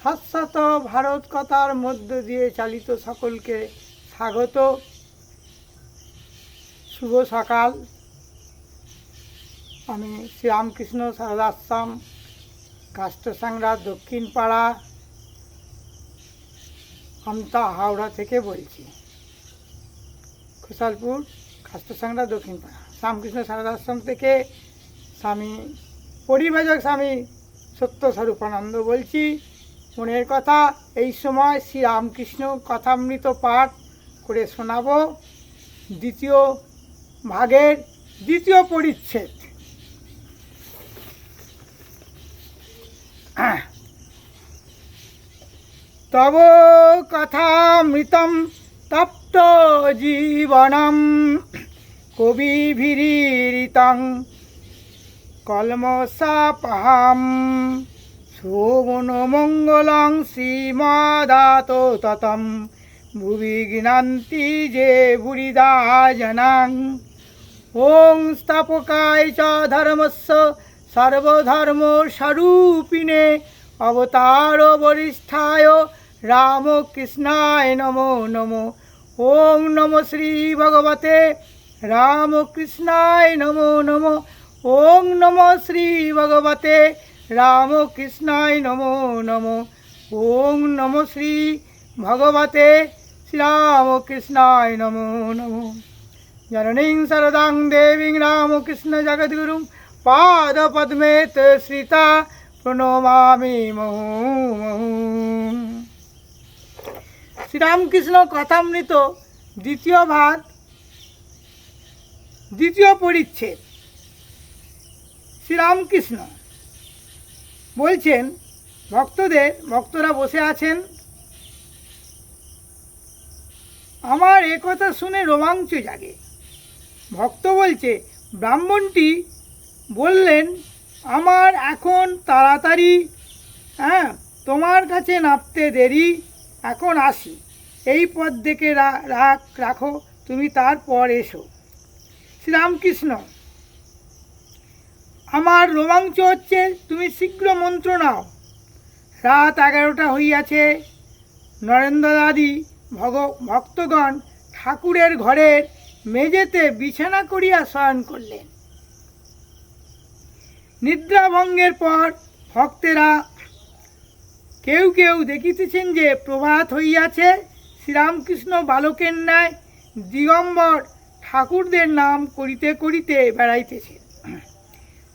শাশ্বত ভারত কথার মধ্য দিয়ে চালিত সকলকে স্বাগত। শুভ সকাল। আমি শ্রীরামকৃষ্ণ সারদাশ্রম কাষ্টসাংরা দক্ষিণ পাড়া আমতা হাওড়া থেকে বলছি। খোসালপুর কাষ্টসাংরা দক্ষিণ পাড়া শ্রীরামকৃষ্ণ সারদাশ্রম থেকে স্বামী পরিবেশক স্বামী সত্যস্বরূপানন্দ বলছি। মনের কথা এই সময় শ্রীরামকৃষ্ণ কথামৃত পাঠ করে শোনাব। দ্বিতীয় ভাগের দ্বিতীয় পরিচ্ছেদ। তব কথামৃতম তপ্ত জীবনম কবিভিরিতং কলমসাপহাম শোভনমঙ্গলং শ্রীমদাত ততম ভুবি গৃণন্তি যে বুড়িদা জনাং। ওং স্থাপকায় চ ধর্মস্য সর্বধর্ম স্বরূপিণে অবতার বরিষ্ঠায় রামকৃষ্ণায় নমো নমো। ওং নমো শ্রী ভগবতে রামকৃষ্ণায় নমো নমো। ওং নমো শ্রী ভগবতে রামকৃষ্ণায় নমো নমো। ওং নমো শ্রী ভগবতে শ্রীরামকৃষ্ণায় নমো নমো। জননীং শরদাং দেবীং রামকৃষ্ণ জগদ্গুরুং পাদপদ্মে তে শ্রিতা প্রণমামি মুহুর্মুহু। শ্রীরামকৃষ্ণ কথামৃত দ্বিতীয় ভাগ দ্বিতীয় পরিচ্ছেদ। শ্রীরামকৃষ্ণ বলছেন ভক্তরা বসে আছেন। আমার একথা শুনে রোমাঞ্চ জাগে। ভক্ত বলছে, ব্রাহ্মণটি বললেন, আমার এখন তাড়াতাড়ি তোমার কাছে নামতে দেরি, এখন আসি। এই পথ দেখে রাখো, তুমি তারপর এসো। শ্রীরামকৃষ্ণ, আমার রোমাঞ্চ হচ্ছে, তুমি শীঘ্র মন্ত্র নাও। রাত 11টা হইয়াছে। নরেন্দ্রদাদি ভক্তগণ ঠাকুরের ঘরের মেঝেতে বিছানা করিয়া শয়ন করলেন। নিদ্রাভঙ্গের পর ভক্তেরা কেউ কেউ দেখিতেছেন যে প্রভাত হইয়াছে। শ্রীরামকৃষ্ণ বালকের ন্যায় দিগম্বর ঠাকুরদের নাম করিতে করিতে বেড়াইতেছেন।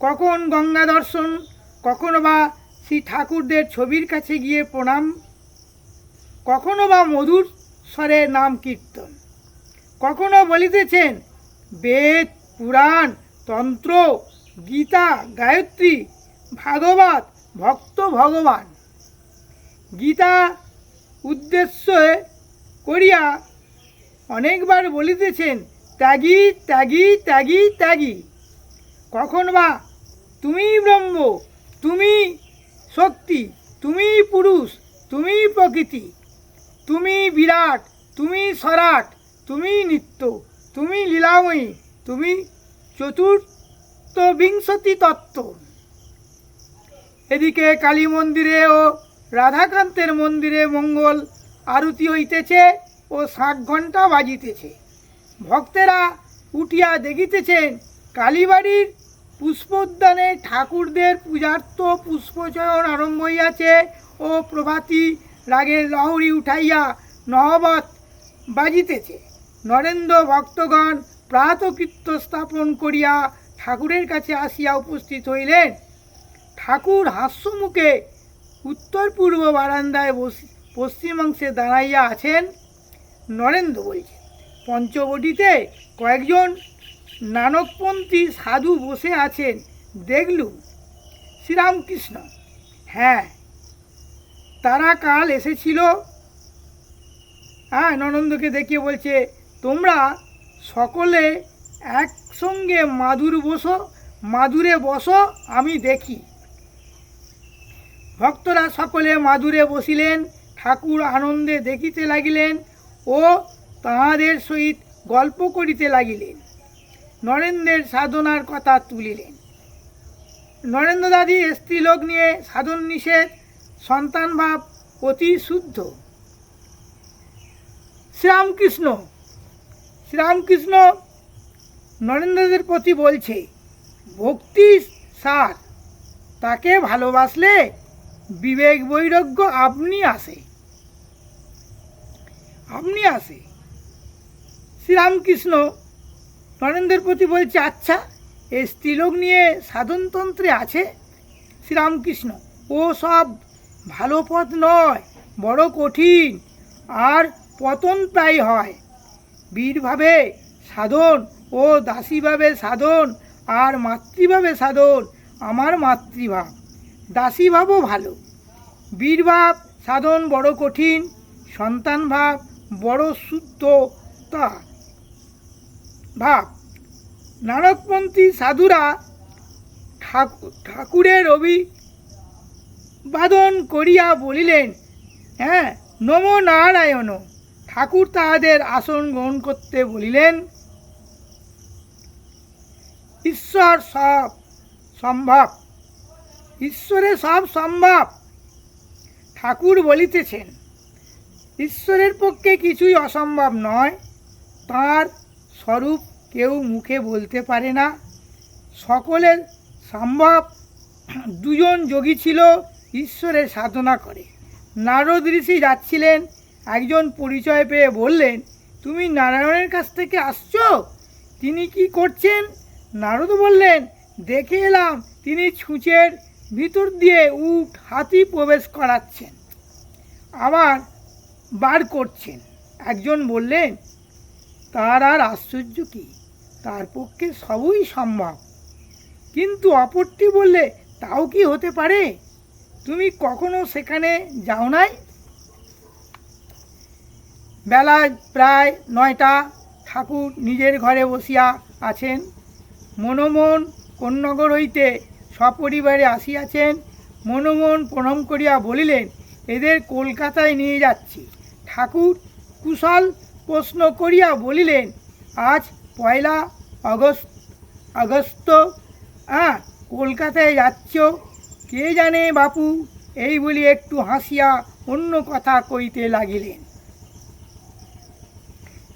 কখন গঙ্গা দর্শন, কখনো বা শ্রী ঠাকুরদের ছবির কাছে গিয়ে প্রণাম, কখনো বা মধুর স্বরে নাম কীর্তন, কখনো বলিতেছেন বেদ, পুরাণ, তন্ত্র, গীতা, গায়ত্রী, ভাগবত, ভক্ত ভগবান। গীতা উদ্দেশ্য করিয়া অনেকবার বলিতেছেন ত্যাগী ত্যাগী ত্যাগী ত্যাগী। কখন বা তুমি ব্রহ্ম, তুমি শক্তি, তুমি পুরুষ, তুমি প্রকৃতি, তুমি বিরাট, তুমি সরাট, তুমি নিত্য, তুমি লীলাময়ী, তুমি চতুর্থবিংশতি তত্ত্ব। এদিকে কালী মন্দিরে ও রাধাকান্তের মন্দিরে মঙ্গল আরতি হইতেছে ও 60 ঘণ্টা বাজিতেছে। ভক্তেরা উঠিয়া দেখিতেছেন কালীবাড়ির পুষ্পোদ্যানে ঠাকুরদের পূজার্থ পুষ্পচয়ন আরম্ভ হইয়াছে ও প্রভাতী রাগের লহরী উঠাইয়া নহবত বাজিতেছে। নরেন্দ্র ভক্তগণ প্রাতকৃত্য স্থাপন করিয়া ঠাকুরের কাছে আসিয়া উপস্থিত হইলেন। ঠাকুর হাস্যমুখে উত্তর পূর্ব বারান্দায় পশ্চিমাংশে দাঁড়াইয়া আছেন। নরেন্দ্র বলছে, পঞ্চবটিতে কয়েকজন নানকপন্থী সাধু বসে আছেন দেখলুম। শ্রীরামকৃষ্ণ, হ্যাঁ, তারা কাল এসেছিল। নরেন্দ্রকে দেখিয়ে বলছে, তোমরা সকলে একসঙ্গে মাদুরে বসো, আমি দেখি। ভক্তরা সকলে মাদুরে বসিলেন। ঠাকুর আনন্দে দেখিতে লাগিলেন ও তাহাদের সহিত গল্প করিতে লাগিলেন। নরেন্দ্রের সাধনার কথা তুলিলেন। নরেন্দ্র দাদি স্ত্রীলোক নিয়ে সাধন নিষেধ, সন্তান ভাব অতি শুদ্ধ। শ্রীরামকৃষ্ণ নরেন্দ্রদের প্রতি বলছে, ভক্তি সার, তাকে ভালোবাসলে বিবেক বৈরাগ্য আপনি আসে। শ্রীরামকৃষ্ণ নরেন্দ্রের প্রতি বলছে, আচ্ছা, এই স্ত্রীলোক নিয়ে সাধনতন্ত্রে আছে? শ্রীরামকৃষ্ণ, ও সব ভালো পথ নয়, বড় কঠিন, আর পতন প্রায় হয়। বীরভাবে সাধন ও দাসীভাবে সাধন, আর মাতৃভাবে সাধন আমার মাতৃভাব, দাসীভাবও ভালো। বীরভাব সাধন বড় কঠিন, সন্তান ভাব বড় শুদ্ধতা ভাব। নারদপন্থী সাধুরা ঠাকুরের অভিবাদন করিয়া বলিলেন, হ্যাঁ, নমো নারায়ণ। ঠাকুর তাহাদের আসন গ্রহণ করতে বলিলেন। ঈশ্বরে সব সম্ভব। ঠাকুর বলিতেছেন, ঈশ্বরের পক্ষে কিছুই অসম্ভব নয়। তাঁর স্বরূপ কেউ মুখে বলতে পারে না। সকলের সম্ভব। দুজন যোগী ছিল, ঈশ্বরের সাধনা করে। নারদ ঋষি যাচ্ছিলেন, একজন পরিচয় পেয়ে বললেন, তুমি নারায়ণের কাছ থেকে আসছো? তিনি কি করছেন? নারদ বললেন, দেখে এলাম তিনি ছুঁচের ভিতর দিয়ে উট হাতি প্রবেশ করাচ্ছেন, আবার বার করছেন। একজন বললেন, তার আর আশ্চর্য কি, তার পক্ষে সবই সম্ভব। কিন্তু অপরটি বললে, তাও কি হতে পারে? তুমি কখনো সেখানে যাও নাই? বেলা প্রায় 9টা। ঠাকুর নিজের ঘরে বসিয়া আছেন। মনমোহন কোন্নগর হইতে সপরিবারে আসিয়াছেন। মনমোহন প্রণাম করিয়া বলিলেন, এদের কলকাতায় নিয়ে যাচ্ছি। ঠাকুর কুশল প্রশ্ন করিয়া বলিলেন, আজ 1 আগস্ট, কলকাতায় যাচ্ছ? কে জানে বাপু, এই বলি একটু হাসিয়া অন্য কথা কইতে লাগিলেন।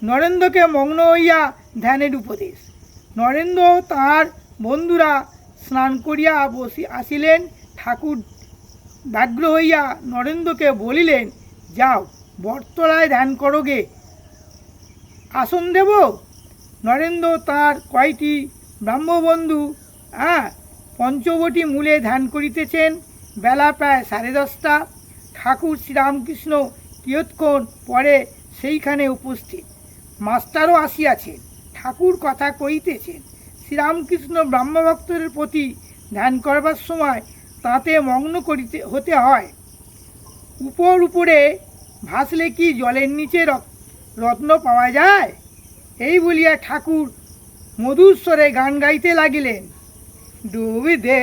নরেন্দ্রকে মগ্ন হইয়া ধ্যানের উপদেশ। নরেন্দ্র তাঁর বন্ধুরা স্নান করিয়া আসিলেন। ঠাকুর ব্যগ্র হইয়া নরেন্দ্রকে বলিলেন, যাও, বটতলায় ধ্যান করো গে, আসন দেব? নরেন্দ্র তাঁর কয়টি ব্রাহ্মবন্ধু পঞ্চবটি মূলে ধ্যান করিতেছেন। বেলা প্রায় 10:30। ঠাকুর শ্রীরামকৃষ্ণ কিয়ৎক্ষণ পরে সেইখানে উপস্থিত। মাস্টারও আসিয়াছেন। ঠাকুর কথা কইতেছেন। শ্রীরামকৃষ্ণ ব্রাহ্মভক্তদের প্রতি ধ্যান করবার সময় তাতে মগ্ন হতে হয়। উপরে ভাসলে কি জলের নিচে রত্ন পাওয়া যায়? এই বলিয়া ঠাকুর মধুর স্বরে গান গাইতে লাগিলেন। ডুব দে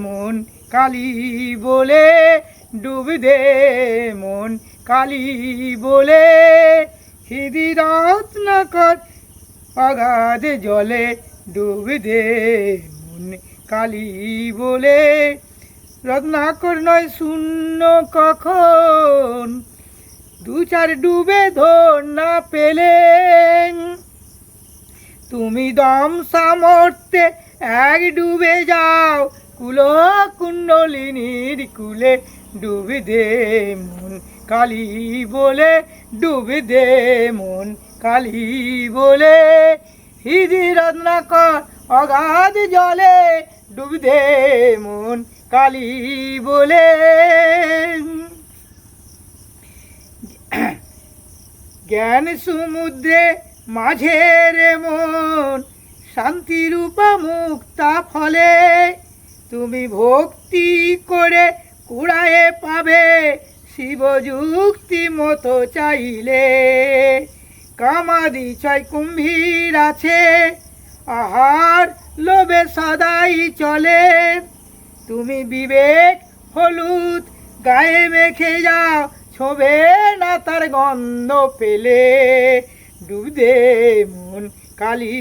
মন কালী বলে, ডুব দে মন কালী বলে, হৃদি রত্নাকর অগাধ জলে, ডুব দে মন কালী বলে। রত্নাকর নয় শূন্য কখন, 2-4 ডুবে ধর না পেলেন। তুমি দম সামর্থ্যে 1 ডুবে যাও, কুল কুণ্ডলিনীর কুলে, ডুব দে মন কালী বলে, ডুব দে মন কালী বলে, হৃদি রত্নাকর অগাধ জলে, ডুব দে মন কালী বলে। জ্ঞান সমুদ্রে মাঝে রে মন, শান্তিরূপা মুক্তা ফলে, তুমি ভক্তি করে কুড়ায়ে পাবে, শিবযুক্তি মতো চাইলে। কামাদি ছয় কুম্ভীর আছে, আহার লোভে সদাই চলে, তুমি বিবেক হলুদ গায়ে মেখে যাও, ছোবে না তার গন্ধ পেলে, ডুব দে মন কালী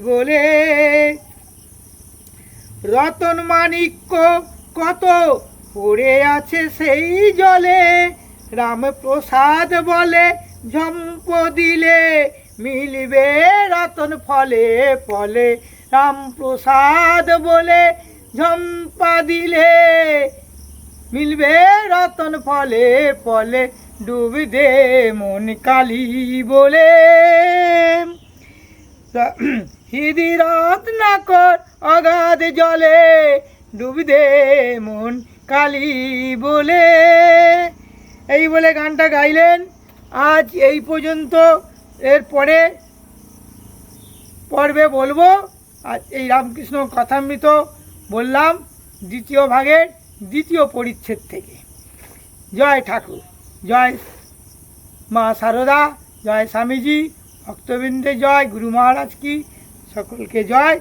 বলে। রতন মাণিক্য কত পড়ে আছে সেই জলে, রামপ্রসাদ বলে ঝম্প দিলে মিলবে রতন ফলে ফলে। রামপ্রসাদ বলে ঝম্পা দিলে মিলবে রতন ফলে ফলে। ডুব দে মন কালী বলে হৃদি রত্নাকর অগাধ জলে ডুব দে মন কালী বলে। এই বলে গানটা গাইলেন। আজ এই পর্যন্ত। এরপরে পর্বে বলবো আর এই রামকৃষ্ণ কথামৃত বললাম দ্বিতীয় ভাগের দ্বিতীয় পরিচ্ছেদ থেকে। জয় ঠাকুর, জয় মা সারদা, জয় স্বামীজি, ভক্তবৃন্দে জয়, গুরু মহারাজ কি সকলকে জয়।